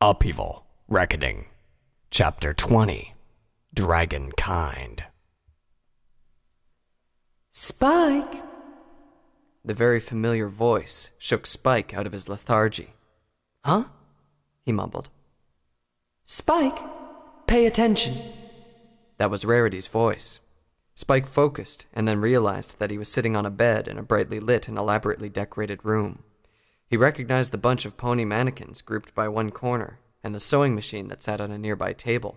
Upheaval, Reckoning, Chapter 20, Dragonkind. Spike! The very familiar voice shook Spike out of his lethargy. Huh? He mumbled. Spike, pay attention. That was Rarity's voice. Spike focused and then realized that he was sitting on a bed in a brightly lit and elaborately decorated room. He recognized the bunch of pony mannequins grouped by one corner and the sewing machine that sat on a nearby table.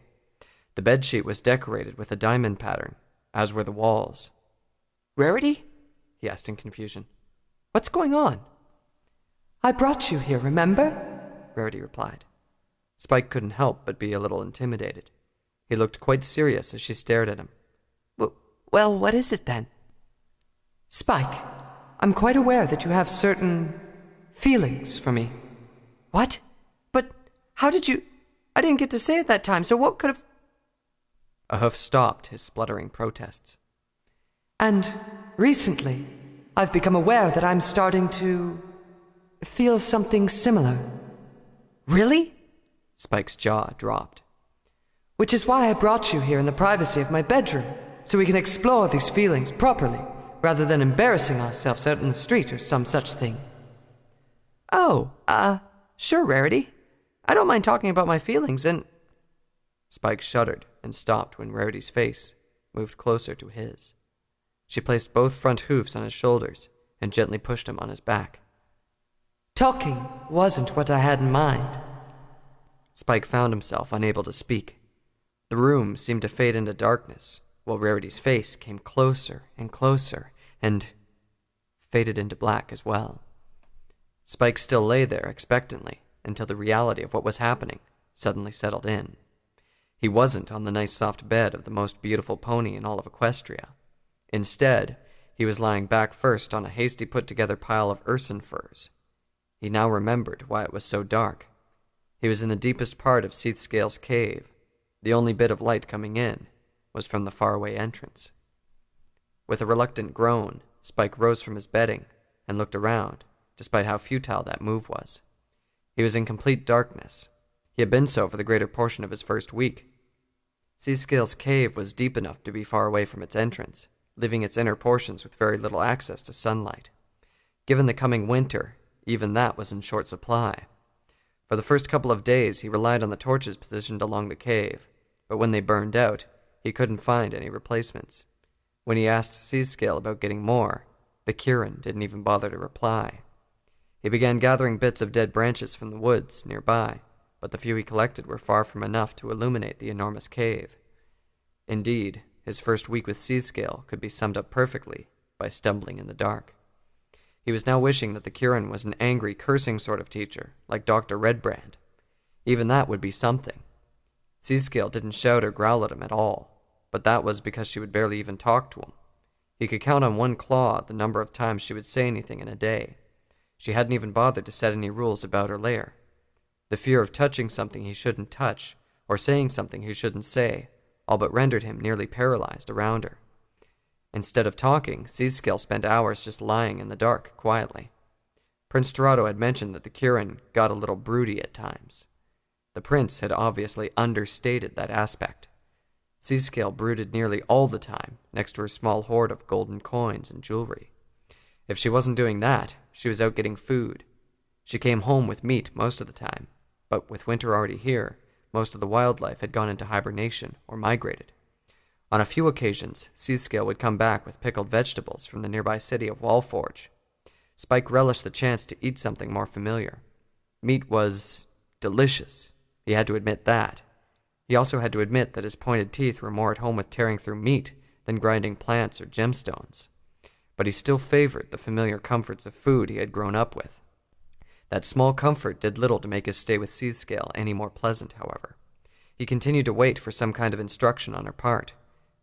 The bedsheet was decorated with a diamond pattern, as were the walls. Rarity? He asked in confusion. What's going on? I brought you here, remember? Rarity replied. Spike couldn't help but be a little intimidated. He looked quite serious as she stared at him. Well, what is it then? Spike, I'm quite aware that you have certain feelings for me. What? But how did you... I didn't get to say it that time, so what could have... A hoof stopped his spluttering protests. And recently, I've become aware that I'm starting to feel something similar. Really? Spike's jaw dropped. Which is why I brought you here in the privacy of my bedroom, so we can explore these feelings properly, rather than embarrassing ourselves out in the street or some such thing. Oh, sure, Rarity. I don't mind talking about my feelings, and... Spike shuddered and stopped when Rarity's face moved closer to his. She placed both front hoofs on his shoulders and gently pushed him on his back. Talking wasn't what I had in mind. Spike found himself unable to speak. The room seemed to fade into darkness, while Rarity's face came closer and closer, and faded into black as well. Spike still lay there expectantly until the reality of what was happening suddenly settled in. He wasn't on the nice soft bed of the most beautiful pony in all of Equestria. Instead, he was lying back first on a hasty put-together pile of Urson furs. He now remembered why it was so dark. He was in the deepest part of Seathscale's cave. The only bit of light coming in was from the faraway entrance. With a reluctant groan, Spike rose from his bedding and looked around, despite how futile that move was. He was in complete darkness. He had been so for the greater portion of his first week. Seathscale's cave was deep enough to be far away from its entrance, leaving its inner portions with very little access to sunlight. Given the coming winter, even that was in short supply. For the first couple of days, he relied on the torches positioned along the cave, but when they burned out, he couldn't find any replacements. When he asked Seascale about getting more, the Kirin didn't even bother to reply. He began gathering bits of dead branches from the woods nearby, but the few he collected were far from enough to illuminate the enormous cave. Indeed, his first week with Seascale could be summed up perfectly by stumbling in the dark. He was now wishing that the Kirin was an angry, cursing sort of teacher, like Dr. Redbrand. Even that would be something. Seascale didn't shout or growl at him at all, but that was because she would barely even talk to him. He could count on one claw the number of times she would say anything in a day. She hadn't even bothered to set any rules about her lair. The fear of touching something he shouldn't touch, or saying something he shouldn't say, all but rendered him nearly paralyzed around her. Instead of talking, Seascale spent hours just lying in the dark, quietly. Prince Dorado had mentioned that the Kirin got a little broody at times. The prince had obviously understated that aspect. Seascale brooded nearly all the time, next to her small hoard of golden coins and jewelry. If she wasn't doing that, she was out getting food. She came home with meat most of the time, but with winter already here, most of the wildlife had gone into hibernation or migrated. On a few occasions, Seascale would come back with pickled vegetables from the nearby city of Wallforge. Spike relished the chance to eat something more familiar. Meat was delicious. He had to admit that. He also had to admit that his pointed teeth were more at home with tearing through meat than grinding plants or gemstones. But he still favored the familiar comforts of food he had grown up with. That small comfort did little to make his stay with Seascale any more pleasant, however. He continued to wait for some kind of instruction on her part.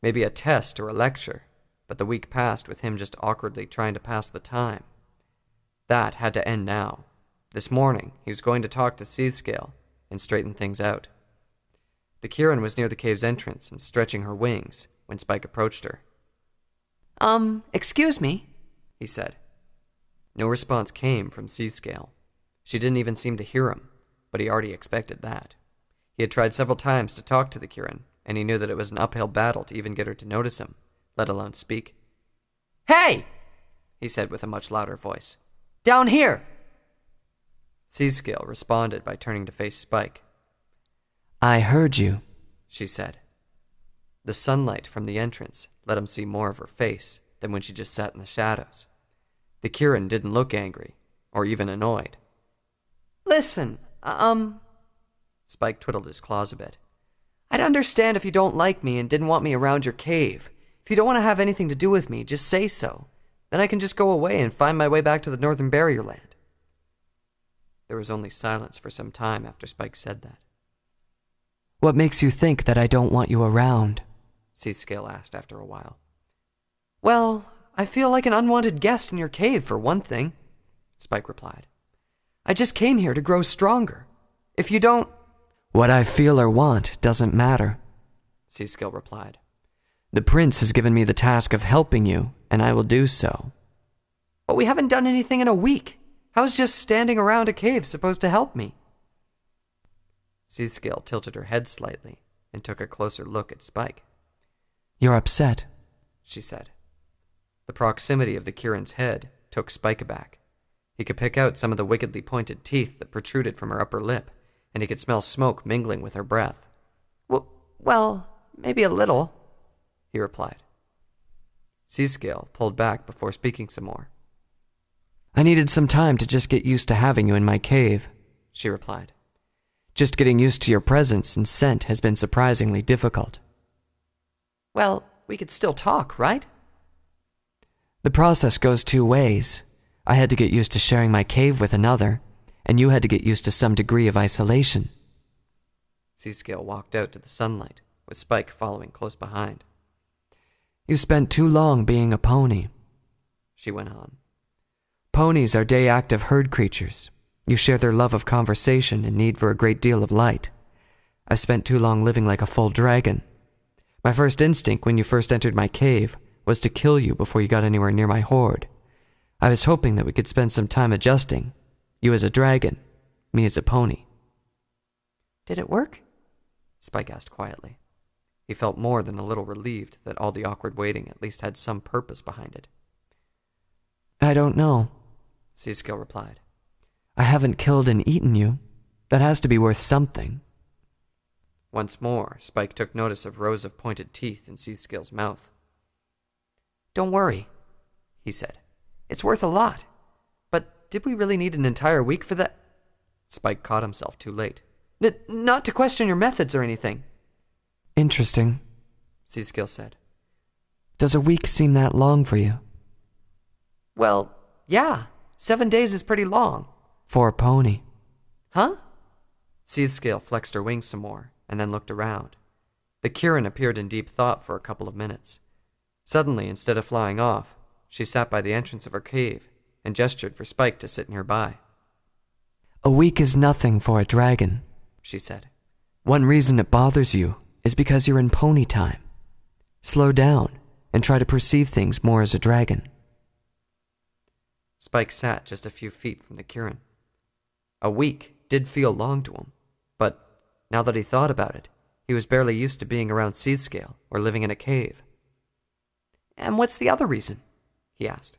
Maybe a test or a lecture, but the week passed with him just awkwardly trying to pass the time. That had to end now. This morning, he was going to talk to Seascale and straighten things out. The Kirin was near the cave's entrance and stretching her wings when Spike approached her. Excuse me, he said. No response came from Seascale. She didn't even seem to hear him, but he already expected that. He had tried several times to talk to the Kirin, and he knew that it was an uphill battle to even get her to notice him, let alone speak. Hey! He said with a much louder voice. Down here! Seascale responded by turning to face Spike. I heard you, she said. The sunlight from the entrance let him see more of her face than when she just sat in the shadows. The Kirin didn't look angry, or even annoyed. Listen, Spike twiddled his claws a bit. I'd understand if you don't like me and didn't want me around your cave. If you don't want to have anything to do with me, just say so. Then I can just go away and find my way back to the Northern Barrier Land. There was only silence for some time after Spike said that. What makes you think that I don't want you around? Seascale asked after a while. Well, I feel like an unwanted guest in your cave, for one thing, Spike replied. I just came here to grow stronger. If you don't... What I feel or want doesn't matter, Seascale replied. The prince has given me the task of helping you, and I will do so. But we haven't done anything in a week. How's just standing around a cave supposed to help me? Seascale tilted her head slightly and took a closer look at Spike. You're upset, she said. The proximity of the Kirin's head took Spike aback. He could pick out some of the wickedly pointed teeth that protruded from her upper lip, and he could smell smoke mingling with her breath. Well, maybe a little, he replied. Seascale pulled back before speaking some more. I needed some time to just get used to having you in my cave, she replied. Just getting used to your presence and scent has been surprisingly difficult. Well, we could still talk, right? The process goes two ways. I had to get used to sharing my cave with another, and you had to get used to some degree of isolation. Seascale walked out to the sunlight, with Spike following close behind. You spent too long being a pony, she went on. Ponies are day-active herd creatures. You share their love of conversation and need for a great deal of light. I spent too long living like a full dragon. My first instinct when you first entered my cave was to kill you before you got anywhere near my horde. I was hoping that we could spend some time adjusting. You as a dragon, me as a pony. Did it work? Spike asked quietly. He felt more than a little relieved that all the awkward waiting at least had some purpose behind it. I don't know, Seascale replied. I haven't killed and eaten you. That has to be worth something. Once more, Spike took notice of rows of pointed teeth in Seascale's mouth. Don't worry, he said. It's worth a lot. But did we really need an entire week for that? Spike caught himself too late. Not to question your methods or anything. Interesting, Seascale said. Does a week seem that long for you? Well, yeah. 7 days is pretty long. For a pony. Huh? Seascale flexed her wings some more, and then looked around. The Kirin appeared in deep thought for a couple of minutes. Suddenly, instead of flying off, she sat by the entrance of her cave and gestured for Spike to sit nearby. A week is nothing for a dragon, she said. One reason it bothers you is because you're in pony time. Slow down and try to perceive things more as a dragon. Spike sat just a few feet from the Kirin. A week did feel long to him, but now that he thought about it, he was barely used to being around Seascale or living in a cave. And what's the other reason? He asked.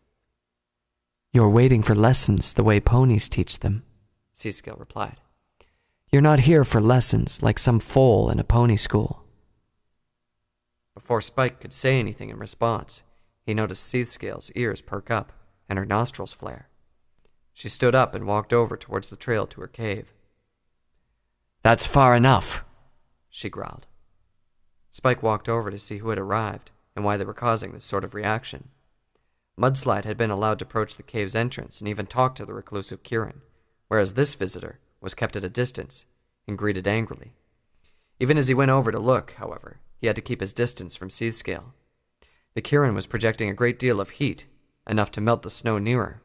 You're waiting for lessons the way ponies teach them, Seascale replied. You're not here for lessons like some foal in a pony school. Before Spike could say anything in response, he noticed Seascale's ears perk up and her nostrils flare. She stood up and walked over towards the trail to her cave. That's far enough, she growled. Spike walked over to see who had arrived and why they were causing this sort of reaction. Mudslide had been allowed to approach the cave's entrance and even talk to the reclusive Kirin, whereas this visitor was kept at a distance and greeted angrily. Even as he went over to look, however, he had to keep his distance from Seascale. The Kirin was projecting a great deal of heat, enough to melt the snow nearer.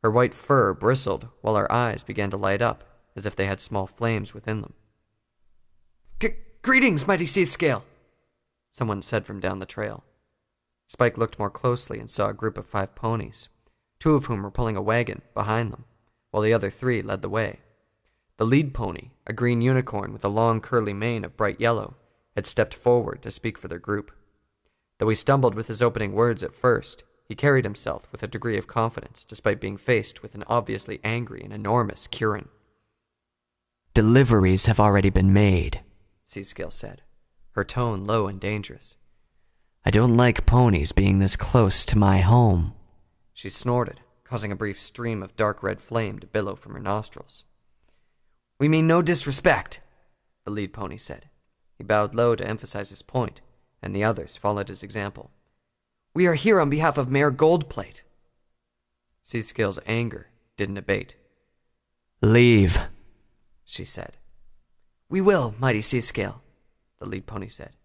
Her white fur bristled while her eyes began to light up as if they had small flames within them. Greetings, mighty Seascale, someone said from down the trail. Spike looked more closely and saw a group of 5 ponies, 2 of whom were pulling a wagon behind them, while the other 3 led the way. The lead pony, a green unicorn with a long curly mane of bright yellow, had stepped forward to speak for their group. Though he stumbled with his opening words at first, he carried himself with a degree of confidence despite being faced with an obviously angry and enormous Kirin. Deliveries have already been made, Seascale said, her tone low and dangerous. I don't like ponies being this close to my home. She snorted, causing a brief stream of dark red flame to billow from her nostrils. We mean no disrespect, the lead pony said. He bowed low to emphasize his point, and the others followed his example. We are here on behalf of Mayor Goldplate. Seascale's anger didn't abate. Leave, she said. We will, mighty Seascale, the lead pony said.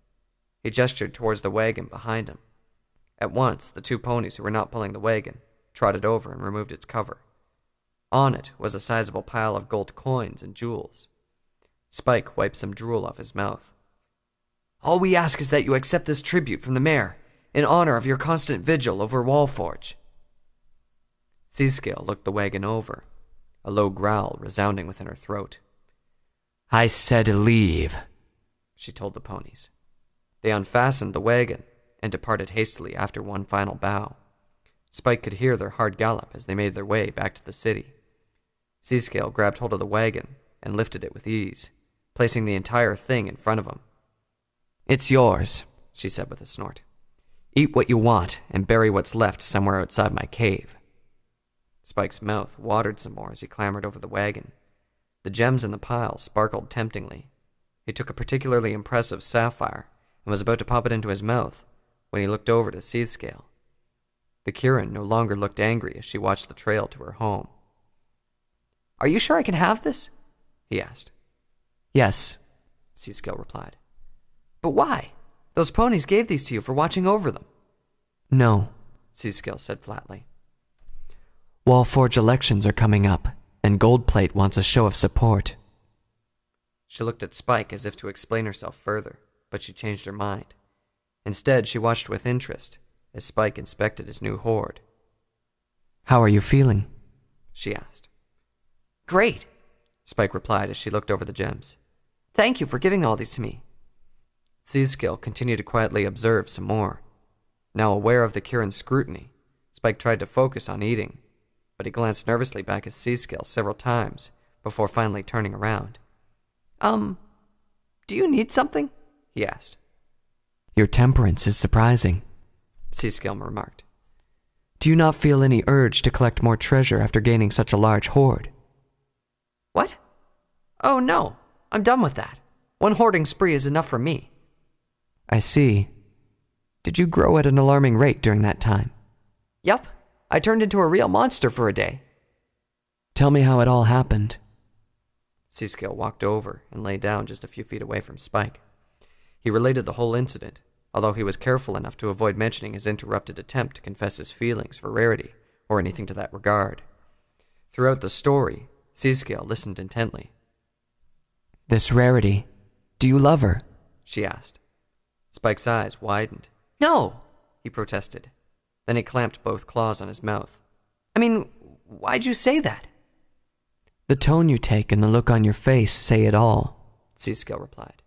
He gestured towards the wagon behind him. At once, the two ponies who were not pulling the wagon trotted over and removed its cover. On it was a sizable pile of gold coins and jewels. Spike wiped some drool off his mouth. All we ask is that you accept this tribute from the mayor in honor of your constant vigil over Wallforge. Seascale looked the wagon over, a low growl resounding within her throat. I said leave, she told the ponies. They unfastened the wagon and departed hastily after one final bow. Spike could hear their hard gallop as they made their way back to the city. Seascale grabbed hold of the wagon and lifted it with ease, placing the entire thing in front of him. It's yours, she said with a snort. Eat what you want and bury what's left somewhere outside my cave. Spike's mouth watered some more as he clambered over the wagon. The gems in the pile sparkled temptingly. He took a particularly impressive sapphire and was about to pop it into his mouth when he looked over to Seascale. The Kirin no longer looked angry as she watched the trail to her home. Are you sure I can have this? He asked. Yes, Seascale replied. But why? Those ponies gave these to you for watching over them. No, Seascale said flatly. Wallforge elections are coming up, and Goldplate wants a show of support. She looked at Spike as if to explain herself further, but she changed her mind. Instead, she watched with interest as Spike inspected his new hoard. How are you feeling? She asked. Great, Spike replied as she looked over the gems. Thank you for giving all these to me. Seascale continued to quietly observe some more. Now aware of the Kirin's scrutiny, Spike tried to focus on eating, but he glanced nervously back at Seascale several times before finally turning around. Do you need something? He asked. Your temperance is surprising, Seascale remarked. Do you not feel any urge to collect more treasure after gaining such a large hoard? What? Oh no, I'm done with that. One hoarding spree is enough for me. I see. Did you grow at an alarming rate during that time? Yup, I turned into a real monster for a day. Tell me how it all happened. Seascale walked over and lay down just a few feet away from Spike. He related the whole incident, although he was careful enough to avoid mentioning his interrupted attempt to confess his feelings for Rarity or anything to that regard. Throughout the story, Seascale listened intently. This Rarity, do you love her? She asked. Spike's eyes widened. No, he protested. Then he clamped both claws on his mouth. I mean, why'd you say that? The tone you take and the look on your face say it all, Seascale replied.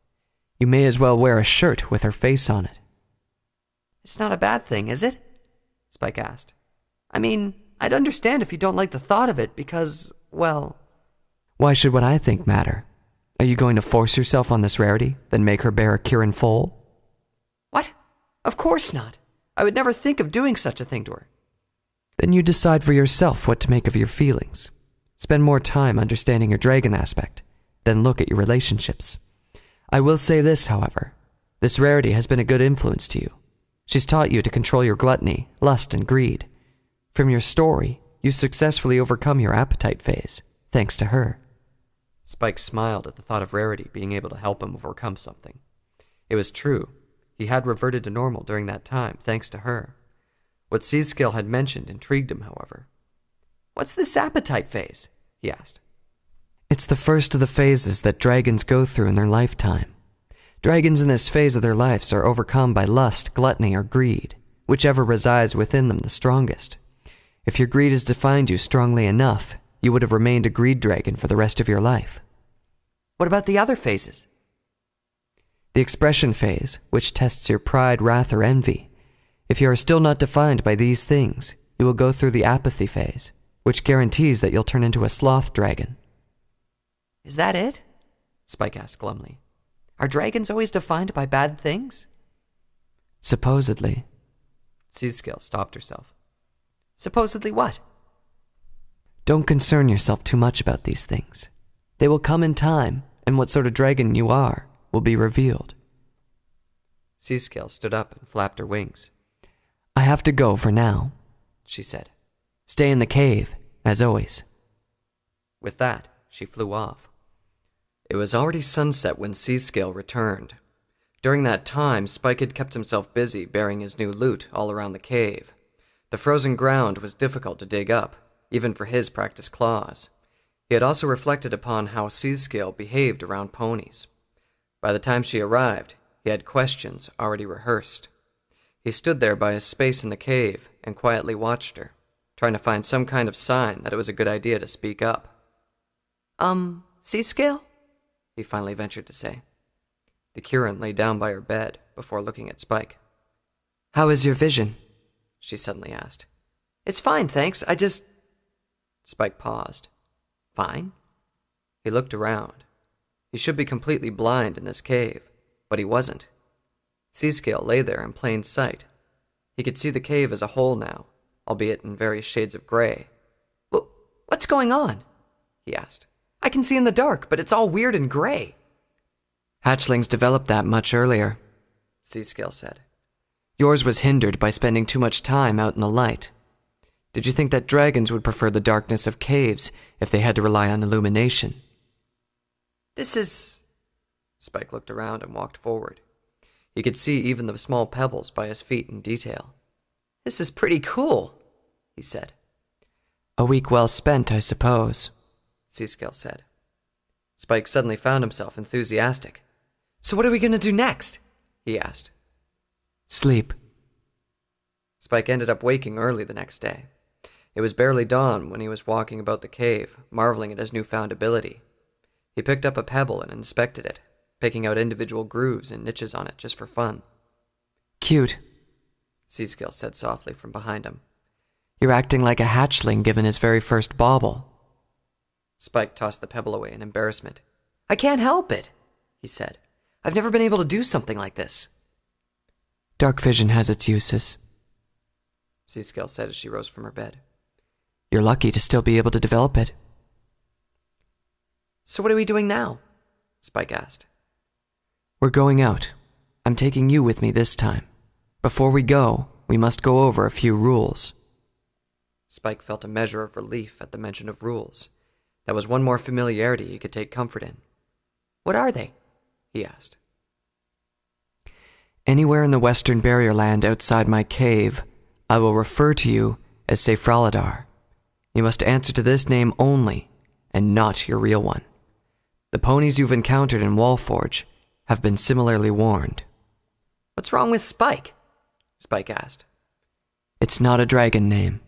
You may as well wear a shirt with her face on it. It's not a bad thing, is it? Spike asked. I mean, I'd understand if you don't like the thought of it because, well... Why should what I think matter? Are you going to force yourself on this Rarity, then make her bear a Kirin foal? What? Of course not. I would never think of doing such a thing to her. Then you decide for yourself what to make of your feelings. Spend more time understanding your dragon aspect, then look at your relationships. I will say this, however. This Rarity has been a good influence to you. She's taught you to control your gluttony, lust, and greed. From your story, you successfully overcome your appetite phase, thanks to her. Spike smiled at the thought of Rarity being able to help him overcome something. It was true. He had reverted to normal during that time, thanks to her. What Seascale had mentioned intrigued him, however. What's this appetite phase? He asked. It's the first of the phases that dragons go through in their lifetime. Dragons in this phase of their lives are overcome by lust, gluttony, or greed, whichever resides within them the strongest. If your greed has defined you strongly enough, you would have remained a greed dragon for the rest of your life. What about the other phases? The expression phase, which tests your pride, wrath, or envy. If you are still not defined by these things, you will go through the apathy phase, which guarantees that you'll turn into a sloth dragon. Is that it? Spike asked glumly. Are dragons always defined by bad things? Supposedly. Seascale stopped herself. Supposedly what? Don't concern yourself too much about these things. They will come in time, and what sort of dragon you are will be revealed. Seascale stood up and flapped her wings. I have to go for now, she said. Stay in the cave, as always. With that, she flew off. It was already sunset when Seascale returned. During that time, Spike had kept himself busy bearing his new loot all around the cave. The frozen ground was difficult to dig up, even for his practiced claws. He had also reflected upon how Seascale behaved around ponies. By the time she arrived, he had questions already rehearsed. He stood there by his space in the cave and quietly watched her, trying to find some kind of sign that it was a good idea to speak up. Seascale? He finally ventured to say. The Curan lay down by her bed before looking at Spike. How is your vision? She suddenly asked. It's fine, thanks. Spike paused. Fine? He looked around. He should be completely blind in this cave, but he wasn't. Seascale lay there in plain sight. He could see the cave as a whole now, albeit in various shades of gray. What's going on? He asked. I can see in the dark, but it's all weird and gray. Hatchlings developed that much earlier, Seascale said. Yours was hindered by spending too much time out in the light. Did you think that dragons would prefer the darkness of caves if they had to rely on illumination? This is... Spike looked around and walked forward. He could see even the small pebbles by his feet in detail. This is pretty cool, he said. A week well spent, I suppose, Seascale said. Spike suddenly found himself enthusiastic. So what are we going to do next? He asked. Sleep. Spike ended up waking early the next day. It was barely dawn when he was walking about the cave, marveling at his newfound ability. He picked up a pebble and inspected it, picking out individual grooves and niches on it just for fun. Cute, Seascale said softly from behind him. You're acting like a hatchling given his very first bauble. Spike tossed the pebble away in embarrassment. I can't help it, he said. I've never been able to do something like this. Dark vision has its uses, Seascale said as she rose from her bed. You're lucky to still be able to develop it. So what are we doing now? Spike asked. We're going out. I'm taking you with me this time. Before we go, we must go over a few rules. Spike felt a measure of relief at the mention of rules. That was one more familiarity he could take comfort in. What are they? He asked. Anywhere in the western barrier land outside my cave, I will refer to you as Sefraladar. You must answer to this name only, and not your real one. The ponies you've encountered in Wallforge have been similarly warned. What's wrong with Spike? Spike asked. It's not a dragon name.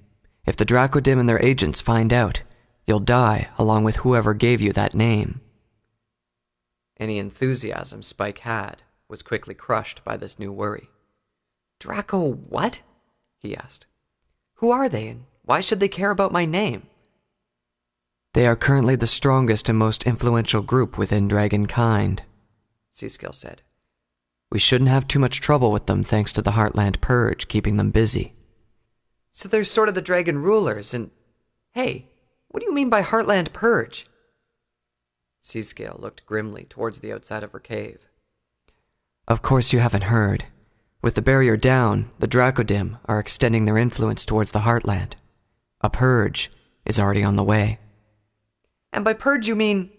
If the Dracodim and their agents find out, you'll die along with whoever gave you that name. Any enthusiasm Spike had was quickly crushed by this new worry. Draco what? He asked. Who are they, and why should they care about my name? They are currently the strongest and most influential group within dragonkind, Seascale said. We shouldn't have too much trouble with them thanks to the Heartland Purge keeping them busy. So they're sort of the dragon rulers, and... Hey, what do you mean by Heartland Purge? Seascale looked grimly towards the outside of her cave. Of course you haven't heard. With the barrier down, the Dracodim are extending their influence towards the Heartland. A purge is already on the way. And by purge you mean...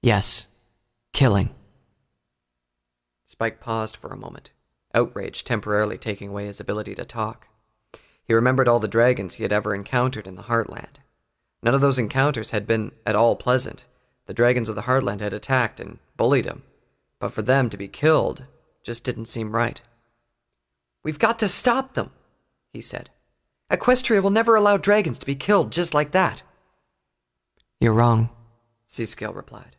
Yes, killing. Spike paused for a moment, outrage temporarily taking away his ability to talk. He remembered all the dragons he had ever encountered in the Heartland. None of those encounters had been at all pleasant. The dragons of the Heartland had attacked and bullied him, but for them to be killed just didn't seem right. We've got to stop them, he said. Equestria will never allow dragons to be killed just like that. You're wrong, Seascale replied.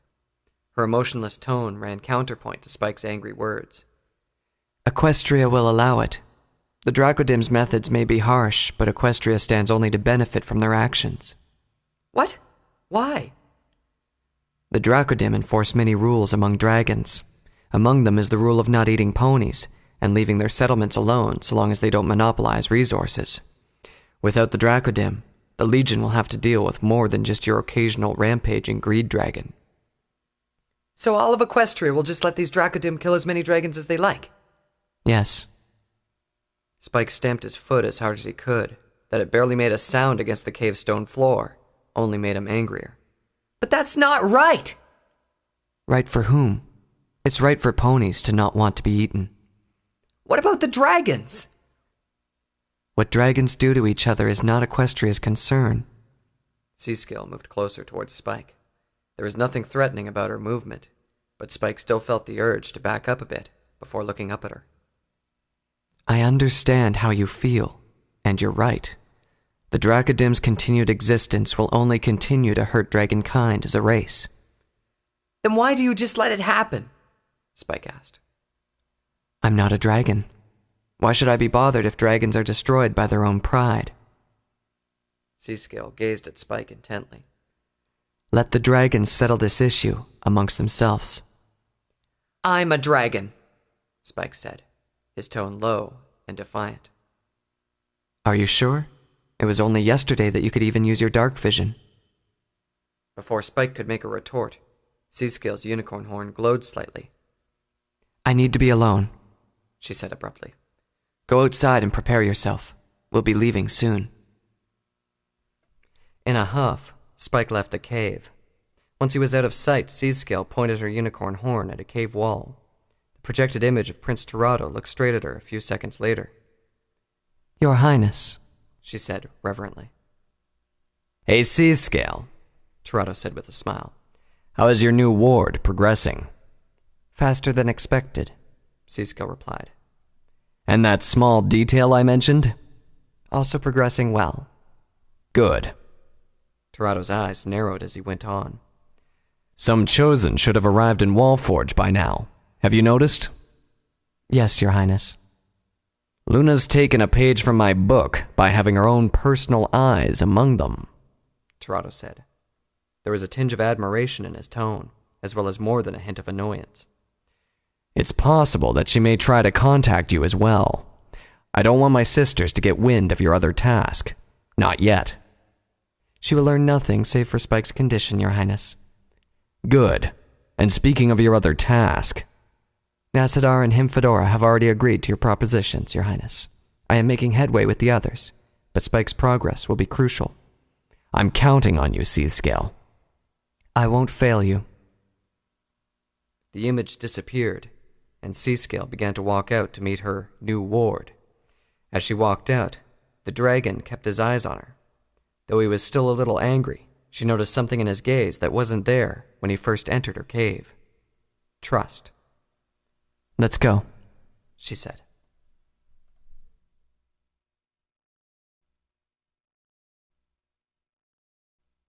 Her emotionless tone ran counterpoint to Spike's angry words. Equestria will allow it. The Dracodim's methods may be harsh, but Equestria stands only to benefit from their actions. What? Why? The Dracodim enforce many rules among dragons. Among them is the rule of not eating ponies, and leaving their settlements alone so long as they don't monopolize resources. Without the Dracodim, the Legion will have to deal with more than just your occasional rampaging greed dragon. So all of Equestria will just let these Dracodim kill as many dragons as they like? Yes. Spike stamped his foot as hard as he could, that it barely made a sound against the cave stone floor, only made him angrier. But that's not right! Right for whom? It's right for ponies to not want to be eaten. What about the dragons? What dragons do to each other is not Equestria's concern. Seascale moved closer towards Spike. There was nothing threatening about her movement, but Spike still felt the urge to back up a bit before looking up at her. I understand how you feel, and you're right. The Dracodim's continued existence will only continue to hurt dragonkind as a race. Then why do you just let it happen? Spike asked. I'm not a dragon. Why should I be bothered if dragons are destroyed by their own pride? Seascale gazed at Spike intently. Let the dragons settle this issue amongst themselves. I'm a dragon, Spike said, his tone low and defiant. Are you sure? It was only yesterday that you could even use your dark vision. Before Spike could make a retort, Seascale's unicorn horn glowed slightly. I need to be alone, she said abruptly. Go outside and prepare yourself. We'll be leaving soon. In a huff, Spike left the cave. Once he was out of sight, Seascale pointed her unicorn horn at a cave wall. The projected image of Prince Torado looked straight at her a few seconds later. Your Highness, she said reverently. Hey, Seascale, Torado said with a smile. How is your new ward progressing? Faster than expected, Seascale replied. And that small detail I mentioned? Also progressing well. Good. Torado's eyes narrowed as he went on. Some chosen should have arrived in Wallforge by now. Have you noticed? Yes, Your Highness. Luna's taken a page from my book by having her own personal eyes among them, Torado said. There was a tinge of admiration in his tone, as well as more than a hint of annoyance. It's possible that she may try to contact you as well. I don't want my sisters to get wind of your other task. Not yet. She will learn nothing save for Spike's condition, Your Highness. Good. And speaking of your other task... Nassadar and Hymfedora have already agreed to your propositions, Your Highness. I am making headway with the others, but Spike's progress will be crucial. I'm counting on you, Seascale. I won't fail you. The image disappeared, and Seascale began to walk out to meet her new ward. As she walked out, the dragon kept his eyes on her. Though he was still a little angry, she noticed something in his gaze that wasn't there when he first entered her cave. Trust. Let's go, she said.